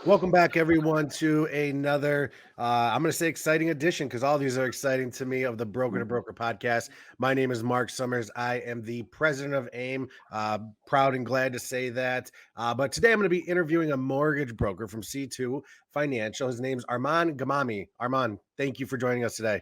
Welcome back, everyone, to another, I'm going to say exciting edition because all these are exciting to me of the Broker to Broker podcast. My name is Mark Summers. I am the president of AIM. Proud and glad to say that. But today I'm going to be interviewing a mortgage broker from C2 Financial. His name's Arman Ghamami. Arman, thank you for joining us today.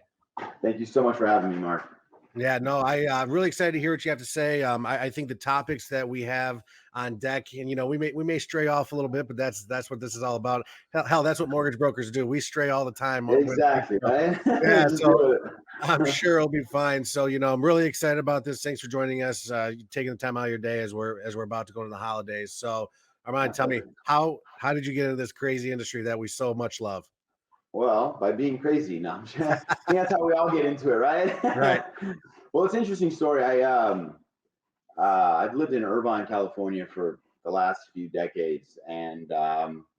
Thank you so much for having me, Mark. Yeah, no, I'm really excited to hear what you have to say. I think the topics that we have on deck, and we may stray off a little bit, but that's what this is all about. Hell, that's what mortgage brokers do. We stray all the time. Exactly, right? Yeah, Just so do I'm it. sure it'll be fine. So I'm really excited about this. Thanks for joining us, taking the time out of your day as we're about to go to the holidays. So, Armand, My tell me pleasure. how did you get into this crazy industry that we so much love? Well, by being crazy. No, I think that's how we all get into it, right? Right. Well, it's an interesting story. I've lived in Irvine, California for the last few decades, and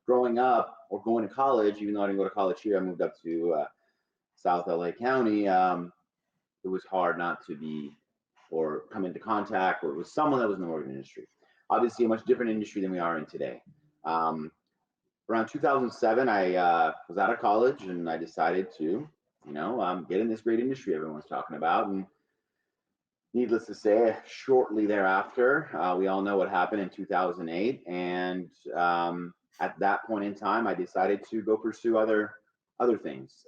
growing up or going to college, even though I didn't go to college here, I moved up to South LA County. It was hard not to be or come into contact or with someone that was in the mortgage industry. Obviously, a much different industry than we are in today. Um, Around 2007, I was out of college and I decided to, get in this great industry everyone's talking about. And needless to say, shortly thereafter, we all know what happened in 2008. And at that point in time, I decided to go pursue other things.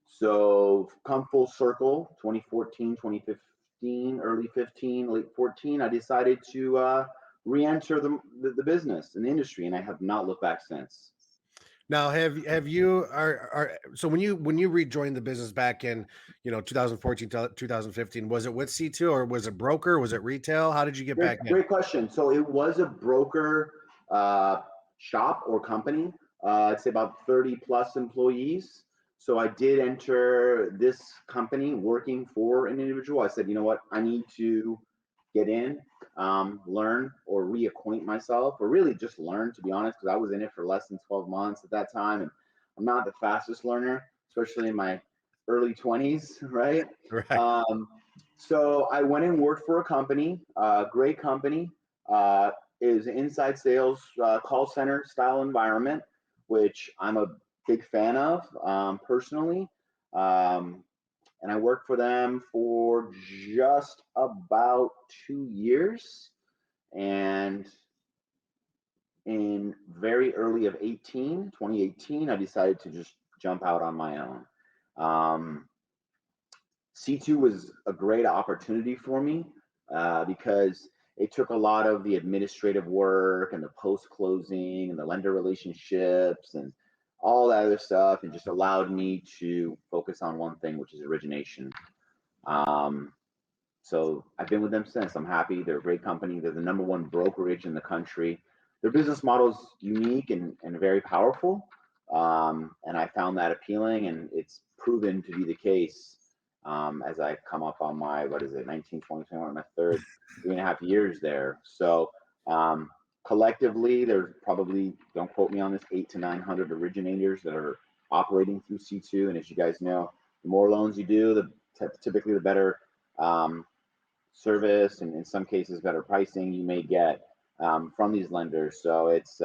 So come full circle, 2014, 2015, early 15, late 14, I decided to re-enter the business and the industry, and I have not looked back since. Now, have you are so when you rejoined the business back in 2014 to 2015, was it with C2 or was it broker? Was it retail? How did you get Great, back in? great question. So it was a broker shop or company. I'd say about 30 plus employees. So I did enter this company working for an individual. I said, you know what, I need to get in, learn or reacquaint myself, or really just learn, to be honest, because I was in it for less than 12 months at that time. And I'm not the fastest learner, especially in my early 20s, right? Right. Um, so I went and worked for a company, great company. Uh, is an inside sales call center style environment, which I'm a big fan of personally. Um, and I worked for them for just about 2 years. And in very early of 2018, I decided to just jump out on my own. Um, C2 was a great opportunity for me because it took a lot of the administrative work and the post closing and the lender relationships and all that other stuff, and just allowed me to focus on one thing, which is origination. Um, so I've been with them since. I'm happy. They're a great company. They're the number one brokerage in the country. Their business model is unique and very powerful. And I found that appealing, and it's proven to be the case as I come up on my, what is it, 19, 20, 21, my third 3.5 years there. So um, collectively, there's probably, don't quote me on this, 800 to 900 originators that are operating through C2. And as you guys know, the more loans you do, typically the better um, service and in some cases better pricing you may get from these lenders. So it's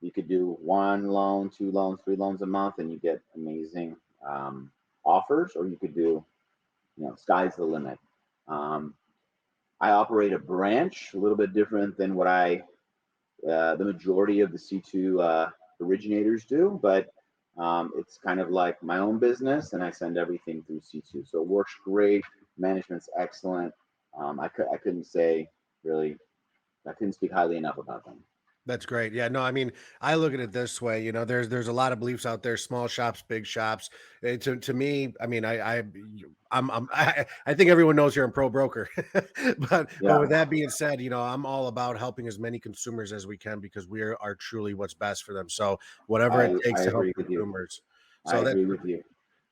you could do one loan, two loans, three loans a month, and you get amazing offers, or you could do, sky's the limit. Um, I operate a branch, a little bit different than what the majority of the C2 originators do, but it's kind of like my own business, and I send everything through C2. So it works great. Management's excellent. I couldn't say really, I couldn't speak highly enough about them. That's great. Yeah, no, I mean, I look at it this way. There's a lot of beliefs out there: small shops, big shops. To me, I mean, I think everyone knows you're a pro broker, but Yeah, with that being said, I'm all about helping as many consumers as we can because we are truly what's best for them. So whatever it I takes to help agree with you. consumers. I So that's agree with you.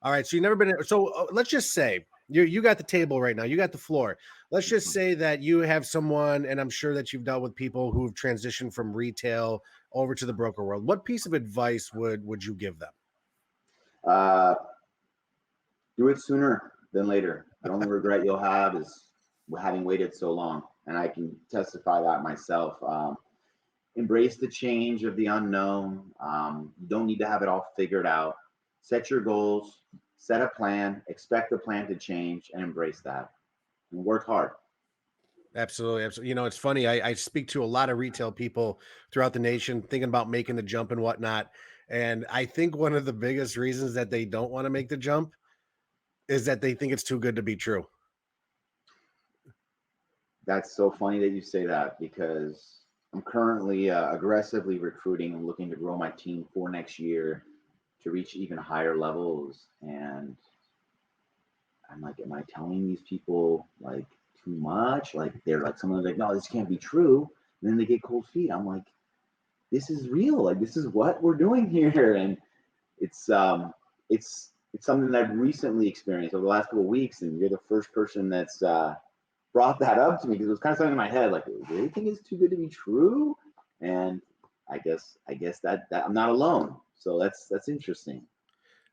all right. So you never been. So let's just say you got the table right now. You got the floor. Let's just say that you have someone, and I'm sure that you've dealt with people who've transitioned from retail over to the broker world. What piece of advice would you give them? Uh, do it sooner than later. The only regret you'll have is having waited so long, and I can testify that myself. embrace the change of the unknown. You don't need to have it all figured out. Set your goals, set a plan, expect the plan to change, and embrace that. And work hard. Absolutely, absolutely. It's funny. I speak to a lot of retail people throughout the nation thinking about making the jump and whatnot. And I think one of the biggest reasons that they don't want to make the jump is that they think it's too good to be true. That's so funny that you say that because I'm currently aggressively recruiting and looking to grow my team for next year to reach even higher levels. And I'm like, am I telling these people like too much? Like they're like, someone's like, no, this can't be true. And then they get cold feet. I'm like, this is real. Like this is what we're doing here. And it's it's something that I've recently experienced over the last couple of weeks. And you're the first person that's brought that up to me because it was kind of something in my head, like, do you really think it's too good to be true? And I guess that I'm not alone. So that's interesting.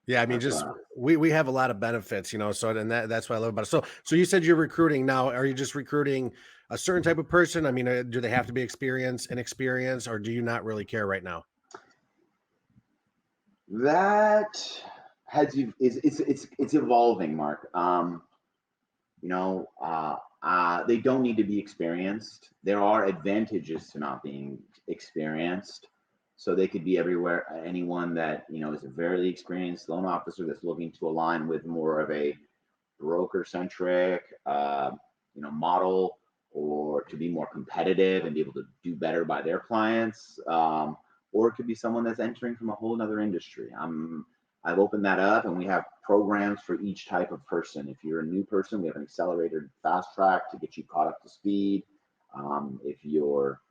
Yeah, I mean, I've, just we have a lot of benefits, so and that's what I love about it. So you said you're recruiting now. Are you just recruiting a certain type of person? I mean, do they have to be experienced, or do you not really care right now? that has you is it's evolving, Mark. You know, they don't need to be experienced. There are advantages to not being experienced. So they could be everywhere. Anyone that is a very experienced loan officer that's looking to align with more of a broker centric, model, or to be more competitive and be able to do better by their clients. Or it could be someone that's entering from a whole other industry. I've opened that up and we have programs for each type of person. If you're a new person, we have an accelerated fast track to get you caught up to speed. If you're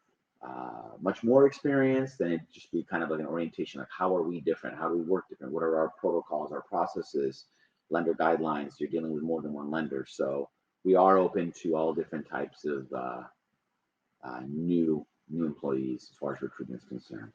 much more experienced, then it'd just be kind of like an orientation, like how are we different? How do we work different? What are our protocols, our processes, lender guidelines? You're dealing with more than one lender. So we are open to all different types of new employees as far as recruitment is concerned.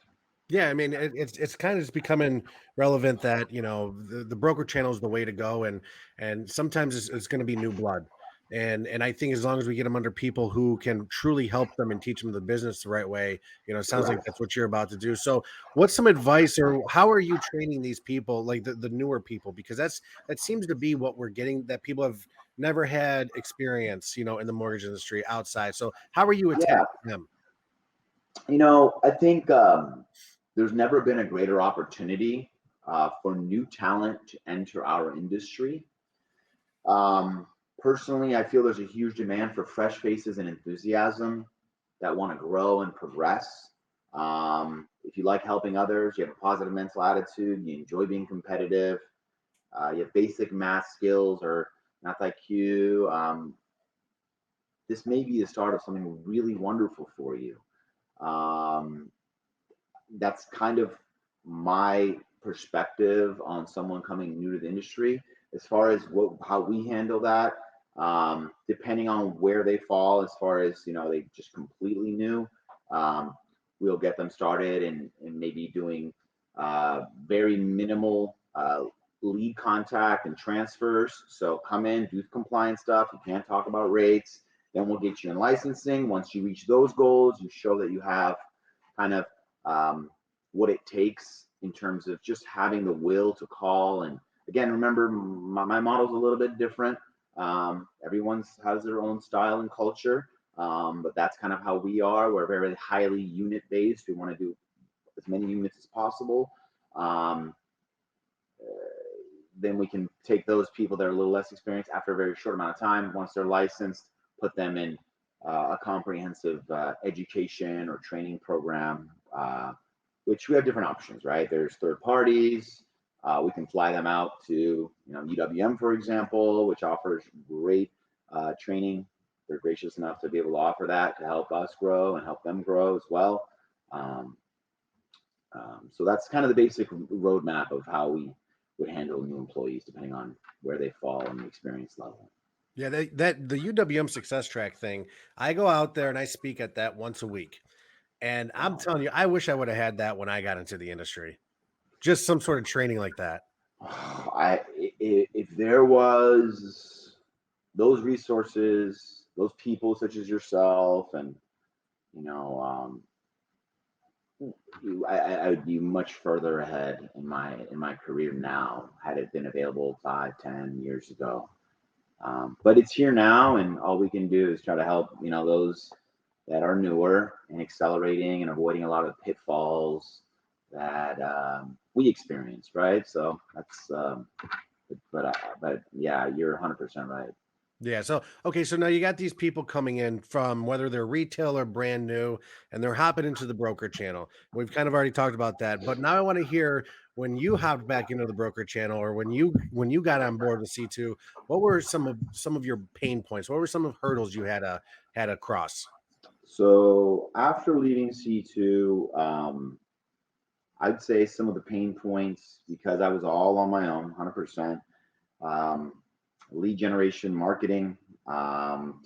Yeah, I mean, it's kind of just becoming relevant that the broker channel is the way to go, and sometimes it's going to be new blood, and I think as long as we get them under people who can truly help them and teach them the business the right way, it sounds like Correct. that's what you're about to do. So, what's some advice, or how are you training these people, like the newer people, because that seems to be what we're getting, that people have never had experience, in the mortgage industry outside. So, how are you attacking Yeah. them? I think there's never been a greater opportunity for new talent to enter our industry. Um, Personally, I feel there's a huge demand for fresh faces and enthusiasm that want to grow and progress. If you like helping others, you have a positive mental attitude, you enjoy being competitive, you have basic math skills or math IQ, this may be the start of something really wonderful for you. Um, that's kind of my perspective on someone coming new to the industry. As far as how we handle that, depending on where they fall, as far as they just completely new, um, we'll get them started and maybe doing very minimal lead contact and transfers. So come in, do compliance stuff. You can't talk about rates. Then we'll get you in licensing. Once you reach those goals, you show that you have kind of um, what it takes in terms of just having the will to call. And again, remember, my model's a little bit different. Everyone's has their own style and culture, but that's kind of how we are. We're very highly unit based. We want to do as many units as possible. Um, then we can take those people that are a little less experienced after a very short amount of time. Once they're licensed, put them in a comprehensive education or training program, which we have different options, right? There's third parties. We can fly them out to UWM, for example, which offers great training. They're gracious enough to be able to offer that to help us grow and help them grow as well. Um, so that's kind of the basic roadmap of how we would handle new employees depending on where they fall in the experience level. Yeah, that the UWM success track thing. I go out there and I speak at that once a week. And I'm Wow. telling you, I wish I would have had that when I got into the industry. Just some sort of training like that. If there was those resources, those people such as yourself, and you know, um, I would be much further ahead in my career now had it been available 5, 10 years ago. But it's here now, and all we can do is try to help those that are newer and accelerating and avoiding a lot of pitfalls that we experience, right? So that's but yeah, you're 100% right. Yeah. So, okay. So now you got these people coming in from whether they're retail or brand new, and they're hopping into the broker channel. We've kind of already talked about that, but now I want to hear when you hopped back into the broker channel, or when you got on board with C2, what were some of your pain points? What were some of hurdles you had to cross? So after leaving C2, I'd say some of the pain points, because I was all on my own, 100%. Um, Lead generation, marketing,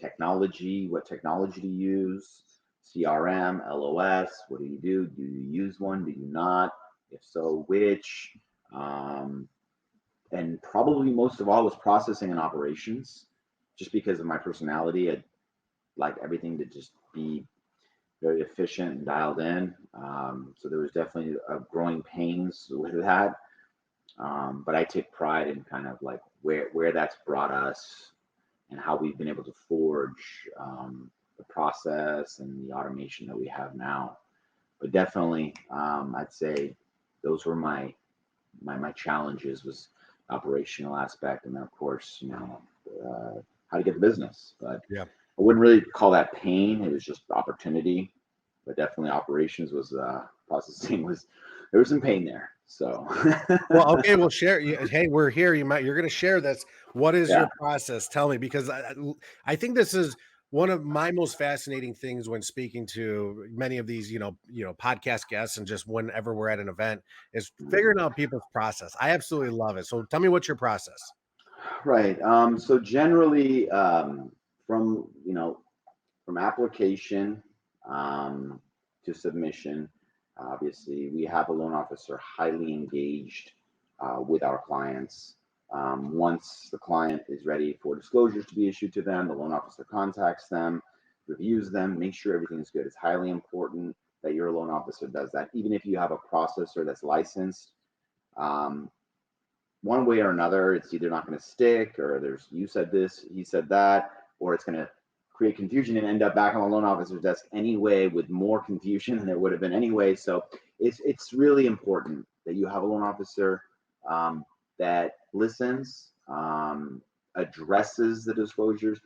technology, what technology to use, CRM, LOS, what do you do? Do you use one? Do you not? If so, which? Um, and probably most of all was processing and operations, just because of my personality. I like everything to just be very efficient and dialed in. So there was definitely a growing pains with that. But I take pride in kind of like where that's brought us and how we've been able to forge the process and the automation that we have now. But definitely, I'd say those were my challenges, was operational aspect, and then of course, how to get the business. But Yeah. I wouldn't really call that pain. It was just opportunity. But definitely operations was processing was there was some pain there. So Well, okay, we'll share. Hey, we're here. You're going to share this. What is yeah. your process? Tell me, because I think this is one of my most fascinating things when speaking to many of these, podcast guests, and just whenever we're at an event, is figuring out people's process. I absolutely love it. So tell me what's your process. Right. So generally, from from application to submission, obviously we have a loan officer highly engaged with our clients. Once the client is ready for disclosures to be issued to them, the loan officer contacts them, reviews them, makes sure everything is good. It's highly important that your loan officer does that, even if you have a processor that's licensed. Um, One way or another, it's either not going to stick, or there's you said this, he said that, or it's going to create confusion and end up back on the loan officer's desk anyway with more confusion than there would have been anyway. So it's really important that you have a loan officer that listens, addresses the disclosures.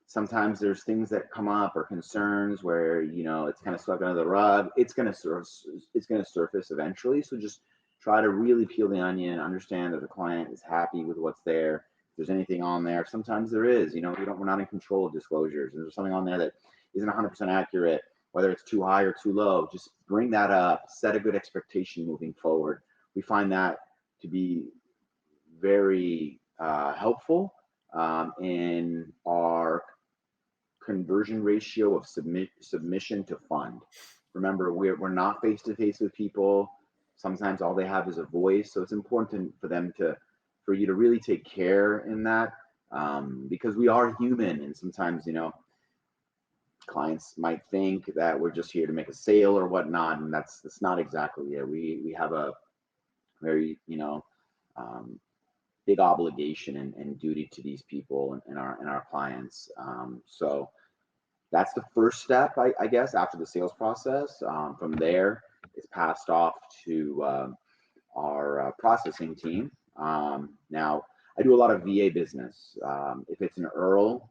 Sometimes there's things that come up or concerns where it's kind of swept under the rug. It's going to surface eventually. So just try to really peel the onion, understand that the client is happy with what's there. If there's anything on there, sometimes there is. We're not in control of disclosures. There's something on there that isn't 100% accurate, whether it's too high or too low. Just bring that up. Set a good expectation moving forward. We find that to be very helpful in our conversion ratio of submission to fund. Remember, we're not face to face with people. Sometimes all they have is a voice, so it's important for you to really take care in that, because we are human, and sometimes clients might think that we're just here to make a sale or whatnot, and that's not exactly it. We have a very um, big obligation and duty to these people and our clients. So that's the first step, I guess, after the sales process. From there, it's passed off to our processing team. Now, I do a lot of VA business. If it's an Earl,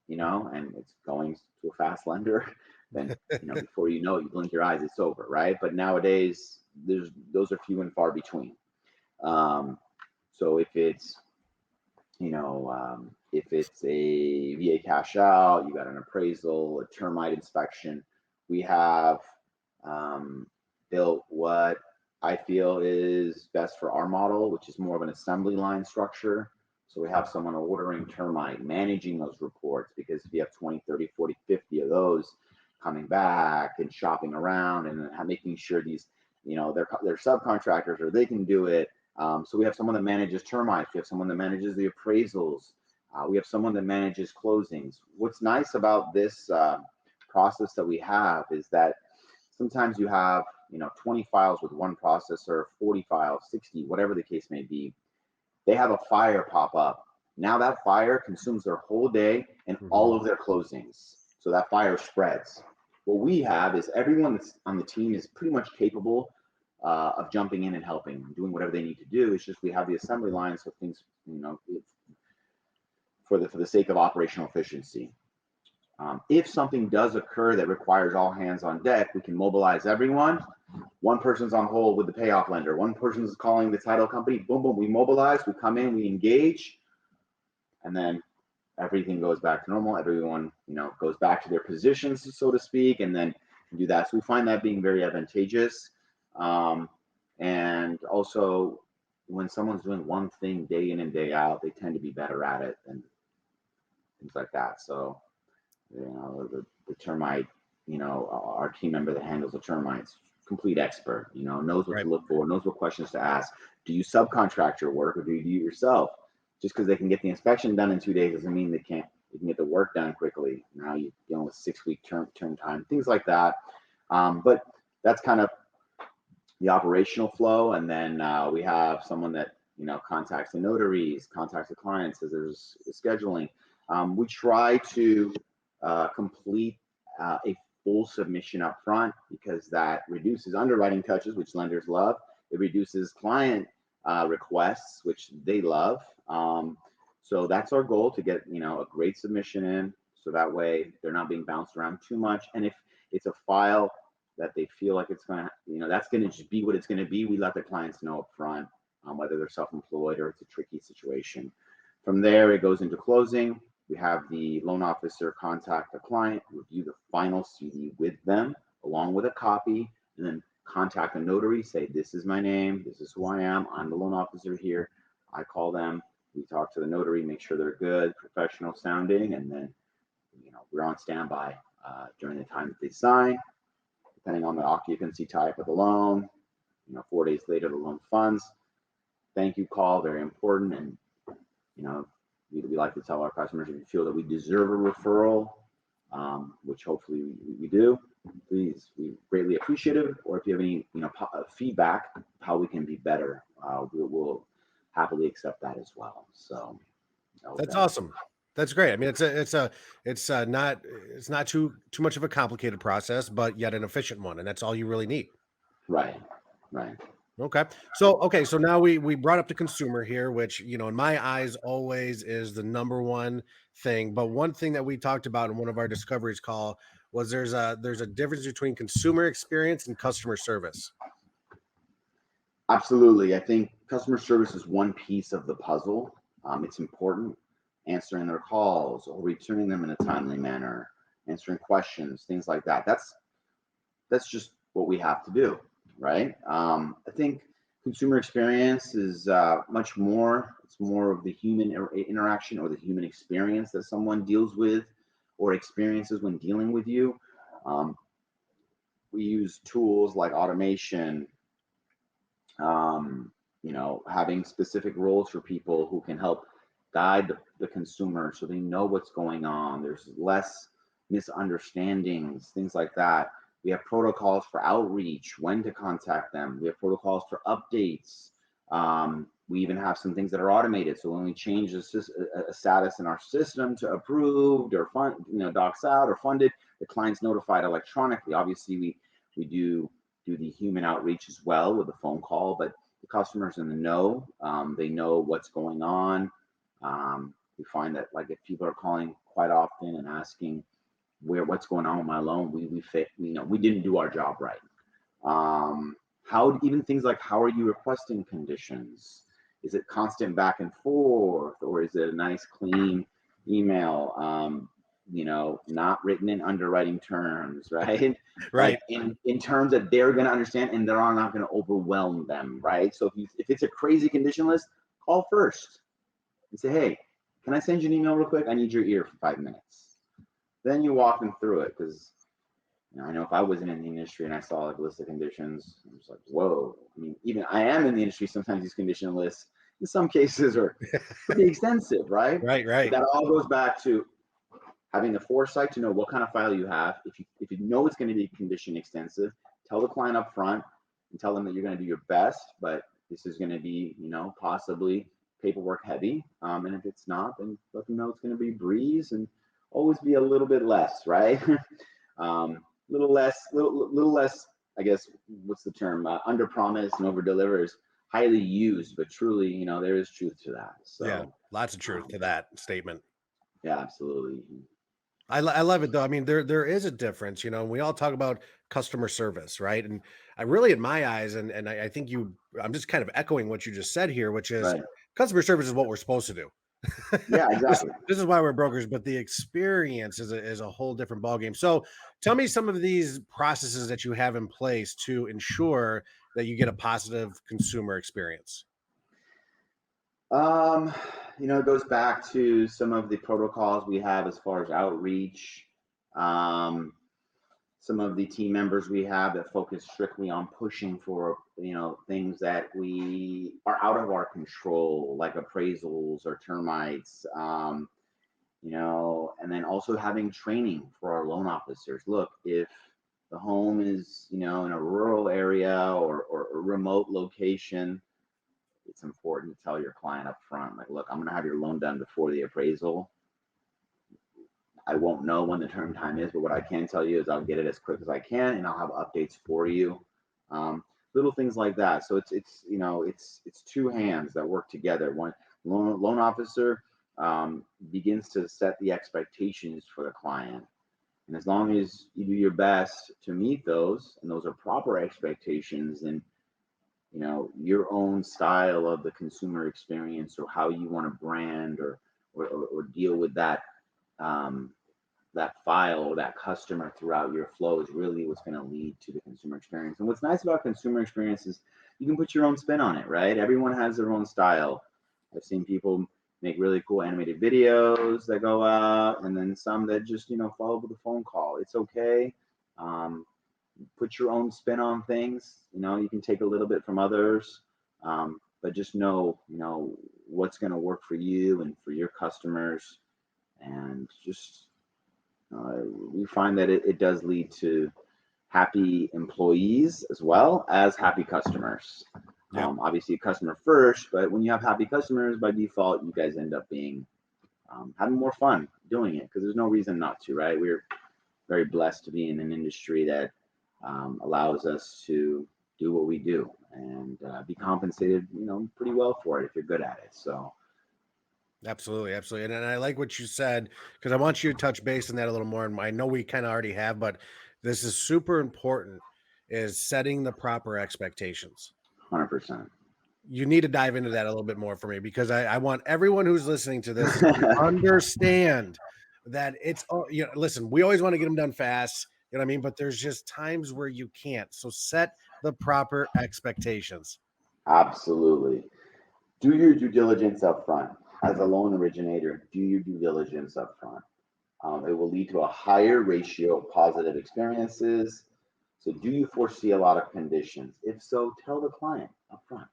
and it's going to a fast lender, then before you know it, you blink your eyes, it's over, right? But nowadays, those are few and far between. So if it's a VA cash out, you got an appraisal, a termite inspection, we have built what I feel is best for our model, which is more of an assembly line structure. So we have someone ordering termite, managing those reports, because if you have 20, 30, 40, 50 of those coming back and shopping around and making sure these, they're subcontractors or they can do it. So we have someone that manages termites. We have someone that manages the appraisals. We have someone that manages closings. What's nice about this process that we have is that sometimes you have, 20 files with one processor, 40 files, 60, whatever the case may be. They have a fire pop up. Now that fire consumes their whole day and all of their closings. So that fire spreads. What we have is everyone that's on the team is pretty much capable of jumping in and helping, doing whatever they need to do. It's just we have the assembly line, so things, for the sake of operational efficiency. If something does occur that requires all hands on deck, we can mobilize everyone. One person's on hold with the payoff lender. One person's calling the title company. Boom, boom. We mobilize. We come in. We engage, and then everything goes back to normal. Everyone, goes back to their positions, so to speak, and then do that. So we find that being very advantageous. And also, when someone's doing one thing day in and day out, they tend to be better at it and things like that. So, the termite, our team member that handles the termites, complete expert, knows what to look for, knows what questions to ask. Do you subcontract your work or do you do it yourself? Just because they can get the inspection done in 2 days doesn't mean they can get the work done quickly. Now you're dealing with 6-week term time, things like that. But that's kind of the operational flow. And then we have someone that, contacts the notaries, contacts the clients as there's scheduling. We try to complete a full submission up front because that reduces underwriting touches, which lenders love. It reduces client requests, which they love. So that's our goal, to get, a great submission in, so that way they're not being bounced around too much. And if it's a file that they feel like it's going to, that's going to just be what it's going to be, we let the clients know up front, whether they're self-employed or it's a tricky situation. From there, it goes into closing. We have the loan officer contact the client, review the final CD with them, along with a copy, and then contact the notary, say, this is my name, this is who I am, I'm the loan officer here. I call them, we talk to the notary, make sure they're good, professional sounding, and then, we're on standby during the time that they sign, depending on the occupancy type of the loan. 4 days later, the loan funds. Thank you call, very important. And, we like to tell our customers, if you feel that we deserve a referral, which hopefully we do, please, we greatly appreciative. Or if you have any, feedback, how we can be better, we'll happily accept that as well. So that's awesome. That's great. I mean, it's not too much of a complicated process, but yet an efficient one, and that's all you really need. Right. Okay. So now we brought up the consumer here, which, in my eyes always is the number one thing. But one thing that we talked about in one of our discoveries call was there's a difference between consumer experience and customer service. Absolutely. I think customer service is one piece of the puzzle. It's important, answering their calls or returning them in a timely manner, answering questions, things like that. That's just what we have to do. Right. I think consumer experience is much more. It's more of the human interaction or the human experience that someone deals with or experiences when dealing with you. We use tools like automation, having specific roles for people who can help guide the consumer so they know what's going on. There's less misunderstandings, things like that. We have protocols for outreach, when to contact them. We have protocols for updates. We even have some things that are automated. So when we change a status in our system to approved or docs out or funded, the client's notified electronically. Obviously, we do the human outreach as well with a phone call, but the customer's in the know. They know what's going on. We find that if people are calling quite often and asking what's going on with my loan, we didn't do our job right. Even things like, how are you requesting conditions? Is it constant back and forth, or is it a nice clean email? Not written in underwriting terms, right? Right. In terms that they're going to understand and they're not going to overwhelm them, right? So if it's a crazy condition list, call first and say, hey, can I send you an email real quick? I need your ear for 5 minutes. Then you walk them through it, because I know if I wasn't in the industry and I saw a list of conditions, I'm just like, whoa. I mean, even I am in the industry, sometimes these condition lists in some cases are pretty extensive, right? Right. But that all goes back to having the foresight to know what kind of file you have. If you know it's going to be condition extensive, tell the client up front and tell them that you're going to do your best, but this is going to be, possibly paperwork heavy. And if it's not, then let them know it's going to be breeze, and always be a little bit less, right? Little less, I guess, what's the term? Under promise and over deliver is highly used, but truly, there is truth to that. Yeah, So, lots of truth to that statement. yeah, absolutely. I love it though. I mean, there is a difference, we all talk about customer service, right? And I really, in my eyes, and I think I'm just kind of echoing what you just said here, which is Right. customer service is what we're supposed to do. Yeah, this, exactly. this is why we're brokers, but the experience is a whole different ballgame. So tell me some of these processes that you have in place to ensure that you get a positive consumer experience. Um, it goes back to some of the protocols we have as far as outreach. Um, some of the team members we have that focus strictly on pushing for, things that we are out of our control, like appraisals or termites. And then also having training for our loan officers. Look, if the home is, in a rural area or a remote location, it's important to tell your client up front, like, look, I'm going to have your loan done before the appraisal. I won't know when the term time is, but what I can tell you is I'll get it as quick as I can, and I'll have updates for you. Um, Little things like that. So it's two hands that work together. One loan officer begins to set the expectations for the client, and as long as you do your best to meet those, and those are proper expectations, then your own style of the consumer experience, or how you want to brand or deal with um, that file or that customer throughout your flow is really what's going to lead to the consumer experience. And what's nice about consumer experience is you can put your own spin on it, right? Everyone has their own style. I've seen people make really cool animated videos that go out, and then some that just follow with a phone call. It's okay. um, put your own spin on things. You can take a little bit from others, but just know what's going to work for you and for your customers. And just we find that it does lead to happy employees as well as happy customers. Yeah. Obviously customer first, but when you have happy customers, by default you guys end up being having more fun doing it, because there's no reason not to, right? We're very blessed to be in an industry that allows us to do what we do, and be compensated, pretty well for it if you're good at it. So, Absolutely, absolutely. And I like what you said, because I want you to touch base on that a little more. And I know we kind of already have, but this is super important, is setting the proper expectations. 100%. You need to dive into that a little bit more for me, because I want everyone who's listening to this to understand that it's, listen, we always want to get them done fast, you know what I mean? But there's just times where you can't. So set the proper expectations. Absolutely. Do your due diligence up front. As a loan originator, do your due diligence up front. It will lead to a higher ratio of positive experiences. So, do you foresee a lot of conditions? If so, tell the client up front.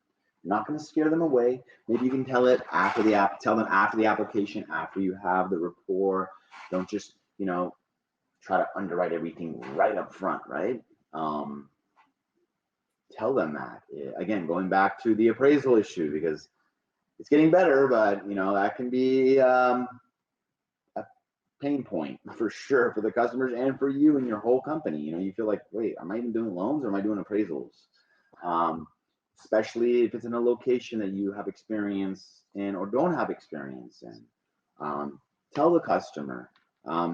You're not going to scare them away. Maybe you can tell it after the app. Tell them after the application, after you have the rapport. Don't just try to underwrite everything right up front, right? Um, Tell them that. Again, going back to the appraisal issue, because it's getting better, but that can be a pain point for sure for the customers and for you and your whole company. You feel like, wait, am I even doing loans or am I doing appraisals? Um, Especially if it's in a location that you have experience in or don't have experience in. Tell the customer,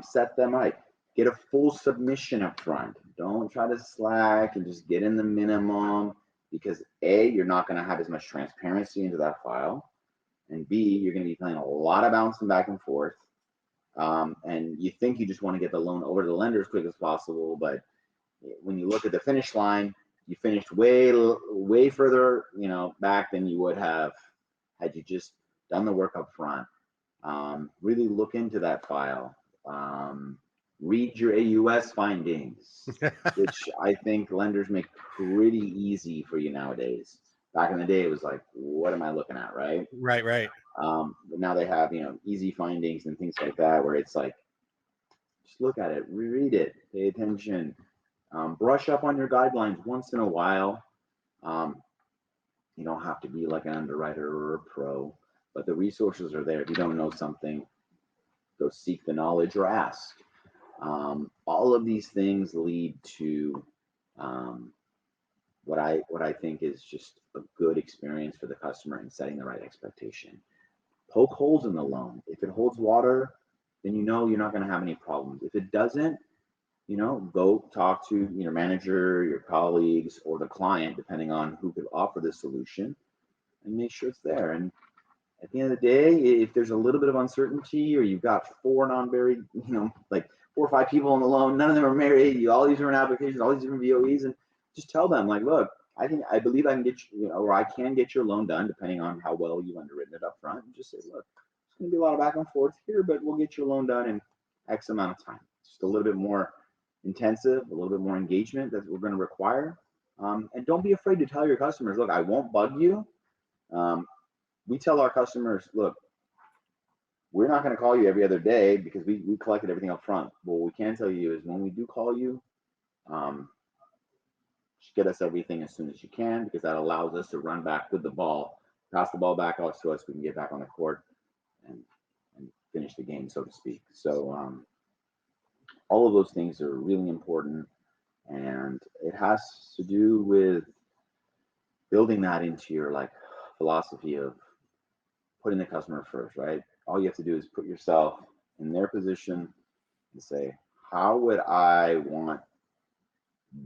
set them right. Get a full submission up front. Don't try to slack and just get in the minimum, because A, you're not going to have as much transparency into that file. And B, you're going to be playing a lot of bouncing back and forth. And you think you just want to get the loan over to the lender as quick as possible, but when you look at the finish line, you finished way further back than you would have had you just done the work up front. Really look into that file. Read your AUS findings, which I think lenders make pretty easy for you nowadays. Back in the day, it was like, what am I looking at, right? Right. But now they have easy findings and things like that, where it's like, Just look at it, reread it, pay attention, brush up on your guidelines once in a while. Um, you don't have to be like an underwriter or a pro, but the resources are there. If you don't know something, go seek the knowledge or ask. All of these things lead to um, what I think is just a good experience for the customer and setting the right expectation. Poke holes in the loan. If it holds water, then you know you're not going to have any problems. If it doesn't, go talk to your manager, your colleagues, or the client, depending on who could offer the solution, and make sure it's there. And at the end of the day, if there's a little bit of uncertainty, or you've got four non-married, like 4 or 5 people on the loan, none of them are married, all these different applications, all these different VOEs, and just tell them, like, look, I believe I can get you, or I can get your loan done, depending on how well you've underwritten it up front. And just say, look, there's going to be a lot of back and forth here, but we'll get your loan done in X amount of time. Just a little bit more intensive, a little bit more engagement that we're going to require. And don't be afraid to tell your customers, look, I won't bug you. We tell our customers, look, we're not going to call you every other day because we collected everything up front. What we can tell you is when we do call you, just get us everything as soon as you can, because that allows us to run back with the ball, pass the ball back off to us. We can get back on the court and finish the game, so to speak. So all of those things are really important, and it has to do with building that into your philosophy of putting the customer first, right? All you have to do is put yourself in their position and say, how would I want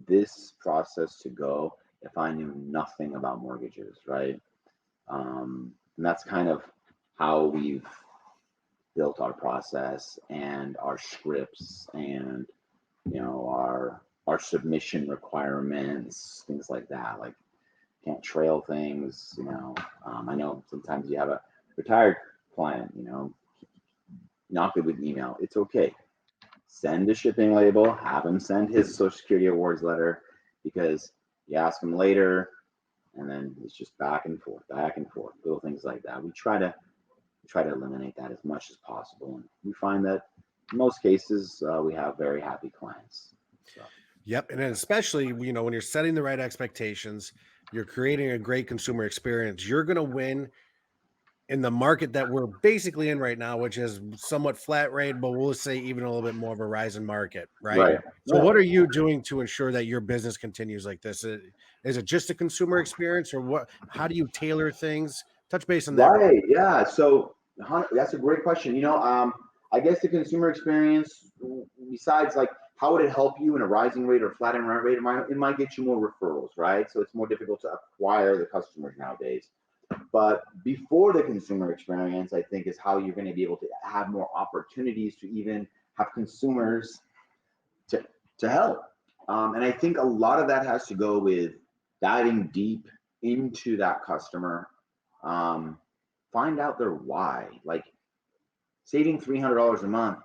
this process to go if I knew nothing about mortgages, right? And that's kind of how we've built our process and our scripts and our submission requirements, things like that. Like, can't trail things. I know sometimes you have a retired client, not good with email. It's okay. Send a shipping label, have him send his Social Security awards letter, because you ask him later and then it's just back and forth, little things like that. We try to eliminate that as much as possible. And we find that in most cases, we have very happy clients. So. Yep. And then especially, when you're setting the right expectations, you're creating a great consumer experience, you're going to win in the market that we're basically in right now, which is somewhat flat rate, but we'll say even a little bit more of a rising market, right? Right. So what are you doing to ensure that your business continues like this? Is it just a consumer experience, or how do you tailor things? Touch base on that. Right. Yeah. So that's a great question. I guess the consumer experience, besides how would it help you in a rising rate or flattening rate, it might get you more referrals, right? So it's more difficult to acquire the customers nowadays. But before the consumer experience, I think, is how you're going to be able to have more opportunities to even have consumers to help. And I think a lot of that has to go with diving deep into that customer. Find out their why. Like, saving $300 a month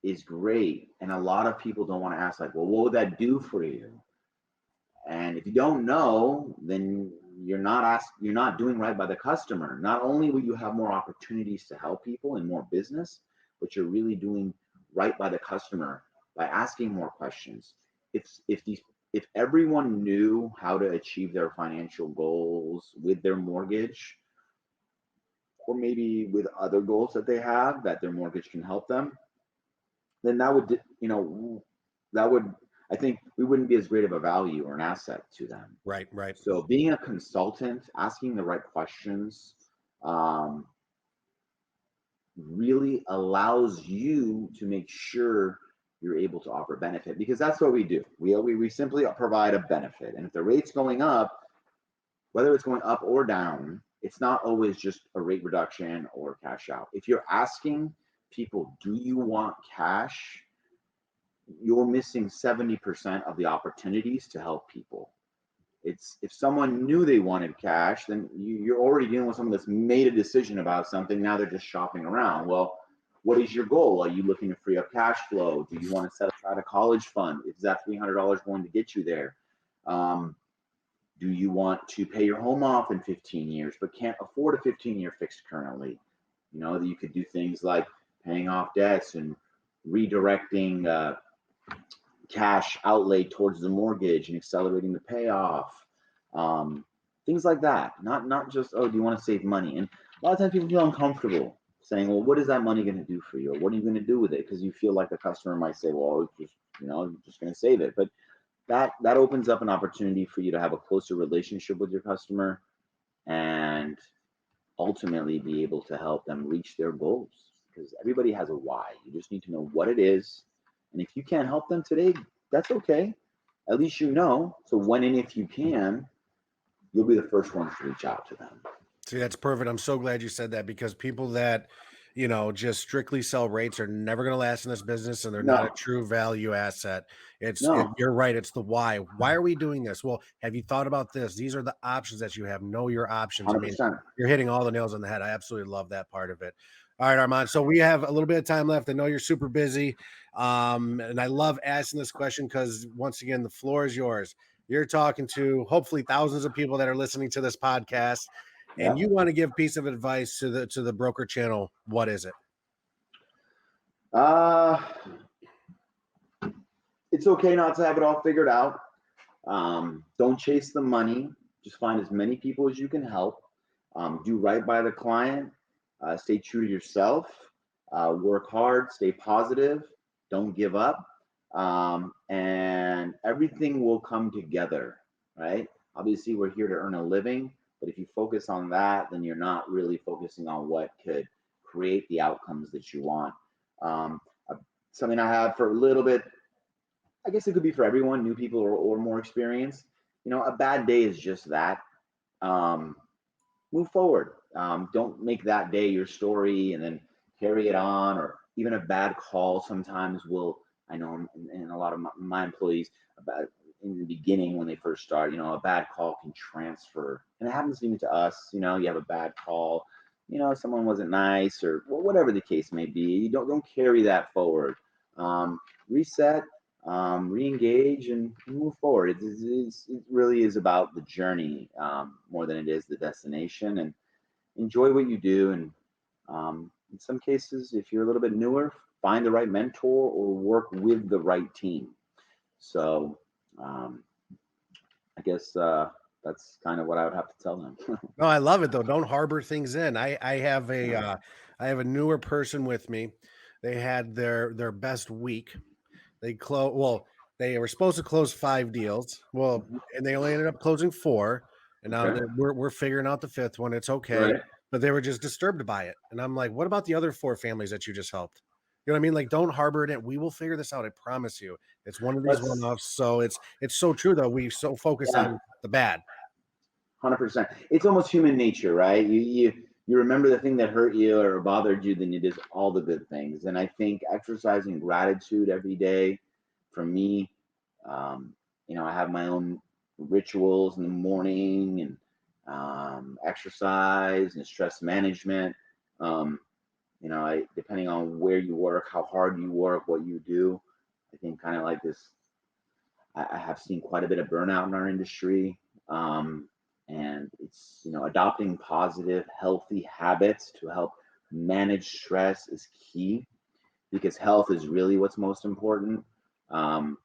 is great, and a lot of people don't want to ask, well, what would that do for you? And if you don't know, then you're not doing right by the customer. Not only will you have more opportunities to help people and more business, but you're really doing right by the customer by asking more questions. If everyone knew how to achieve their financial goals with their mortgage, or maybe with other goals that they have that their mortgage can help them, then I think we wouldn't be as great of a value or an asset to them. Right. So being a consultant, asking the right questions, really allows you to make sure you're able to offer benefit, because that's what we do. We simply provide a benefit. And if the rate's going up, whether it's going up or down, it's not always just a rate reduction or cash out. If you're asking people, do you want cash? You're missing 70% of the opportunities to help people. It's, if someone knew they wanted cash, then you're already dealing with someone that's made a decision about something. Now they're just shopping around. Well, what is your goal? Are you looking to free up cash flow? Do you want to set aside a college fund? Is that $300 going to get you there? Do you want to pay your home off in 15 years, but can't afford a 15-year fixed currently? You could do things like paying off debts and redirecting cash outlay towards the mortgage and accelerating the payoff, things like that. Not just, oh, do you want to save money? And a lot of times people feel uncomfortable saying, well, what is that money going to do for you, or what are you going to do with it? Because you feel like the customer might say, well, it's just, you're just going to save it. But that opens up an opportunity for you to have a closer relationship with your customer and ultimately be able to help them reach their goals, because everybody has a why. You just need to know what it is. And if you can't help them today, that's okay. At least you know. So when and if you can, you'll be the first ones to reach out to them. See, that's perfect. I'm so glad you said that, because people that, just strictly sell rates are never going to last in this business, and they're not a No, true value asset. no, You're right. It's the why. Why are we doing this? Well, have you thought about this? These are the options that you have. Know your options. I mean, 100%. you're hitting all the nails on the head. I absolutely love that part of it. All right, Armand. So we have a little bit of time left. I know you're super busy. And I love asking this question because, once again, the floor is yours. You're talking to hopefully thousands of people that are listening to this podcast, and Yeah. you want to give piece of advice to the broker channel. What is it? Uh, it's okay not to have it all figured out. Don't chase the money. Just find as many people as you can help. Do right by the client. Stay true to yourself. Work hard. Stay positive. Don't give up. And everything will come together, right? Obviously, we're here to earn a living, but if you focus on that, then you're not really focusing on what could create the outcomes that you want. Um, Something I have for a little bit, I guess it could be for everyone, new people or more experienced. A bad day is just that. Um, Move forward. Don't make that day your story and then carry it on, or even a bad call sometimes will, I know in a lot of my employees, about in the beginning when they first start, a bad call can transfer. And it happens even to us. You have a bad call, someone wasn't nice, or whatever the case may be. You don't carry that forward. Reset, re-engage, and move forward. It really is about the journey, more than it is the destination. And enjoy what you do. And in some cases, if you're a little bit newer, find the right mentor or work with the right team. So I guess that's kind of what I would have to tell them. No, I love it though. Don't harbor things in. I have a newer person with me. They had their best week. They were supposed to close 5 deals. Well, and they only ended up closing 4. And now Okay. we're figuring out the 5th one. It's okay. Right. But they were just disturbed by it. And I'm like, what about the other 4 families that you just helped? You know what I mean? Like, don't harbor it in. We will figure this out. I promise you. It's one of these Let's, one-offs. So it's so true though. We so focus yeah, on the bad. 100%. It's almost human nature, right? You remember the thing that hurt you or bothered you than you did all the good things. And I think exercising gratitude every day, for me, um, I have my own rituals in the morning, and exercise and stress management. Um, depending on where you work, how hard you work, what you do, I think kind of like this, I have seen quite a bit of burnout in our industry. And it's, adopting positive, healthy habits to help manage stress is key, because health is really what's most important. Um,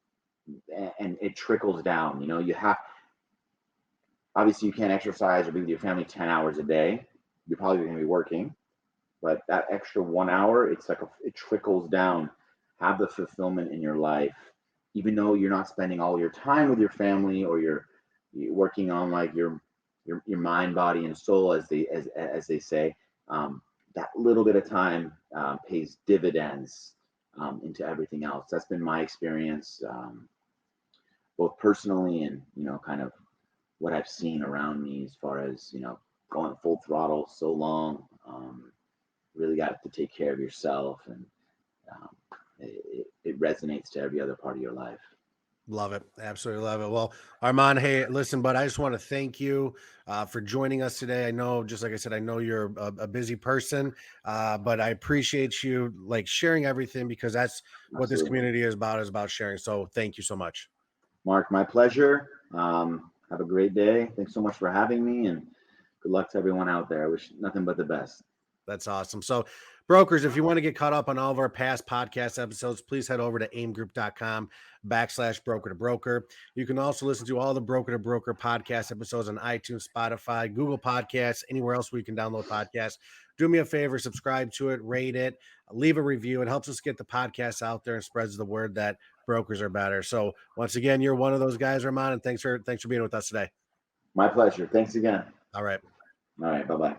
and it trickles down. You have, obviously, you can't exercise or be with your family 10 hours a day. You're probably going to be working, but that extra 1 hour, it's like it trickles down. Have the fulfillment in your life, even though you're not spending all your time with your family, or you're working on like your mind, body, and soul, as they say. That little bit of time pays dividends into everything else. That's been my experience, both personally and kind of what I've seen around me, as far as going full throttle so long. Really got to take care of yourself, and um, it resonates to every other part of your life. Love it. Absolutely love it. Well, Armand, hey, listen, but I just want to thank you for joining us today. I know, just like I said, I know you're a busy person, but I appreciate you like sharing everything, because that's what this Absolutely. community is about sharing. So thank you so much. Mark, my pleasure. Have a great day. Thanks so much for having me, and good luck to everyone out there. I wish nothing but the best. That's awesome. So Brokers, if you want to get caught up on all of our past podcast episodes, please head over to aimgroup.com/broker to broker. You can also listen to all the broker to broker podcast episodes on iTunes, Spotify, Google Podcasts, anywhere else where you can download podcasts. Do me a favor, subscribe to it, rate it, leave a review. It helps us get the podcast out there and spreads the word that brokers are better. So once again, you're one of those guys, Arman, and thanks for being with us today. My pleasure. Thanks again. All right. All right. Bye-bye.